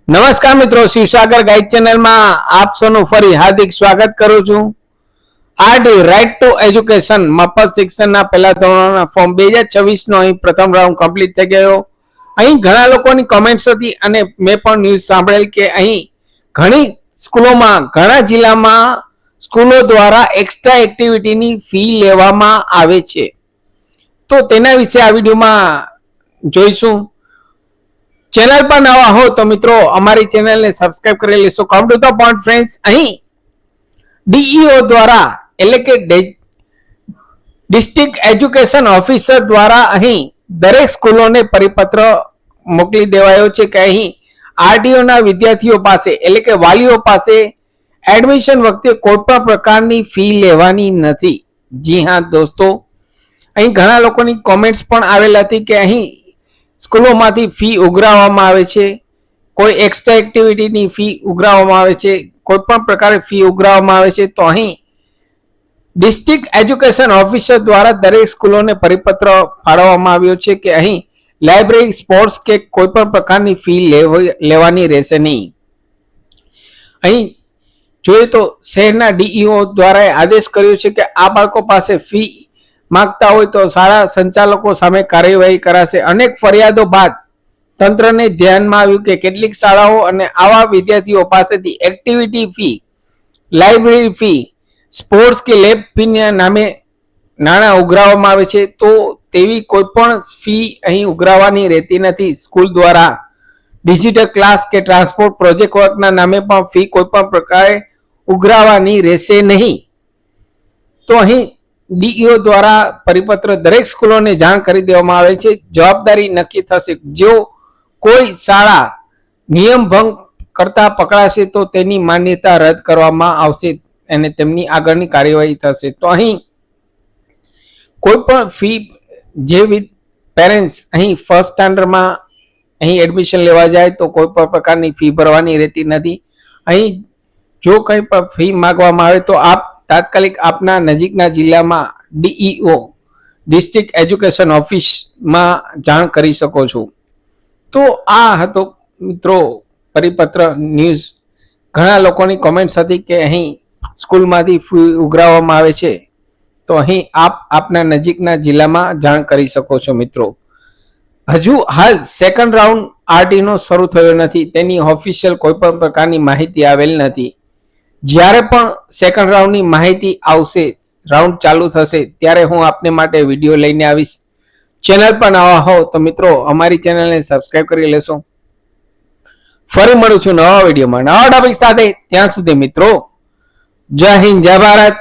નમસ્કાર મિત્રો, શિવસાગર ગાઈડ ચેનલમાં આપ સૌનું ફરી હાર્દિક સ્વાગત કરું છું. આરડી રાઇટ ટુ એજ્યુકેશન મફત શિક્ષણના પહેલા ધોરણના ફોર્મ 2026 નો અહીં પ્રથમ રાઉન્ડ કમ્પ્લીટ થઈ ગયો. અહીં ઘણા લોકોની કમેન્ટ્સ હતી અને મેં પણ ન્યૂઝ સાંભળેલ કે અહીં ઘણી સ્કૂલોમાં, ઘણા જિલ્લામાં સ્કૂલો દ્વારા એક્સ્ટ્રા એક્ટિવિટીની ફી લેવામાં આવે છે. તો તેના વિશે આ વિડીયોમાં જોઈશું. ચેનલ પર નવા હો તો મિત્રો અમારી ચેનલને સબસ્ક્રાઇબ કરી લેશો. Come to the point friends, અહીં ડીઈઓ દ્વારા એટલે કે ડિસ્ટ્રિક્ટ એજ્યુકેશન ઓફિસર દ્વારા અહીં દરેક સ્કૂલોને પરિપત્ર મોકલી દેવાયો છે કે અહીં આરટીઓ ના વિદ્યાર્થીઓ પાસે એટલે કે વાલીઓ પાસે એડમિશન વખતે કોઈ પણ પ્રકારની ફી લેવાની નથી. જી હા દોસ્તો, અહીં ઘણા લોકોની કોમેન્ટ્સ પણ આવેલ હતી કે અહીં સ્કૂલોમાંથી ફી ઉઘરાવવામાં આવે છે, કોઈ એક્સ્ટ્રા એક્ટિવિટીની ફી ઉઘરાવવામાં આવે છે, કોઈ પણ પ્રકારે ફી ઉઘરાવવામાં આવે છે. તો અહીં ડિસ્ટ્રિક્ટ એજ્યુકેશન ઓફિસર દ્વારા દરેક સ્કૂલોને પરિપત્ર ફાળવવામાં આવ્યો છે કે અહીં લાઇબ્રેરી, સ્પોર્ટ્સ કે કોઈ પણ પ્રકારની ફી લેવાની રહેશે નહીં. અહીં જોઈએ તો શહેરના ડીઈઓ દ્વારા આદેશ કર્યો છે કે આ બાળકો પાસે ફી માંગતા હોય તો શાળા સંચાલકો સામે કાર્યવાહી કરાશે. અનેક ફરિયાદો બાદ તંત્રને ધ્યાનમાં આવ્યું કે કેટલીક શાળાઓ અને આવા વિદ્યાર્થીઓ પાસેથી activity fee, library fee, sports કે લેબ ફીના નામે નાણાં ઉઘરાવવામાં આવે છે. તો તેવી કોઈ પણ ફી અહીં ઉઘરાવવાની રહેતી નથી. સ્કૂલ દ્વારા ડિજિટલ ક્લાસ કે ટ્રાન્સપોર્ટ પ્રોજેક્ટ વર્કના નામે પણ ફી કોઈ પણ પ્રકારે ઉઘરાવવાની રહેશે નહીં. તો અહીં ડીઈઓ દ્વારા પરિપત્ર દરેક સ્કૂલોને જાણ કરી દેવામાં આવે છે. જવાબદારી નક્કી થશે. જો કોઈ શાળા નિયમ ભંગ કરતા પકડાશે તો તેની માન્યતા રદ કરવામાં આવશે અને તેમની આગળની કાર્યવાહી થશે. તો અહીં કોઈ પણ ફી, જે પેરેન્ટ્સ અહીં ફર્સ્ટ સ્ટાન્ડર્ડમાં અહીં એડમિશન લેવા જાય તો કોઈ પણ પ્રકારની ફી ભરવાની રહેતી નથી. અહીં જો કંઈ પણ ફી માંગવામાં આવે તો આપ તાત્કાલિક આપના નજીકના જિલ્લામાં ડીઈઓ, ડિસ્ટ્રિક્ટ એજ્યુકેશન ઓફિસમાં જાણ કરી શકો છો. તો આ હતો મિત્રો પરિપત્ર ન્યૂઝ. ઘણા લોકોની કોમેન્ટ્સ હતી કે અહીં સ્કૂલમાંથી ફી ઉઘરાવવામાં આવે છે, તો અહીં આપ આપના નજીકના જિલ્લામાં જાણ કરી શકો છો. મિત્રો હજુ હાલ સેકન્ડ રાઉન્ડ આરટીનો શરૂ થયો નથી, તેની ઓફિશિયલ કોઈ પણ પ્રકારની માહિતી આવેલ નથી. જ્યારે પણ સેકન્ડ રાઉન્ડની માહિતી આવશે, રાઉન્ડ ચાલુ થશે, ત્યારે હું આપને માટે વિડીયો લઈને આવીશ. ચેનલ પર નવા હો તો મિત્રો અમારી ચેનલને સબસ્ક્રાઇબ કરી લેશો. ફરી મળું છું નવા વિડીયોમાં નવા ટોપિક સાથે. ત્યાં સુધી મિત્રો જય હિન્દ, જય ભારત.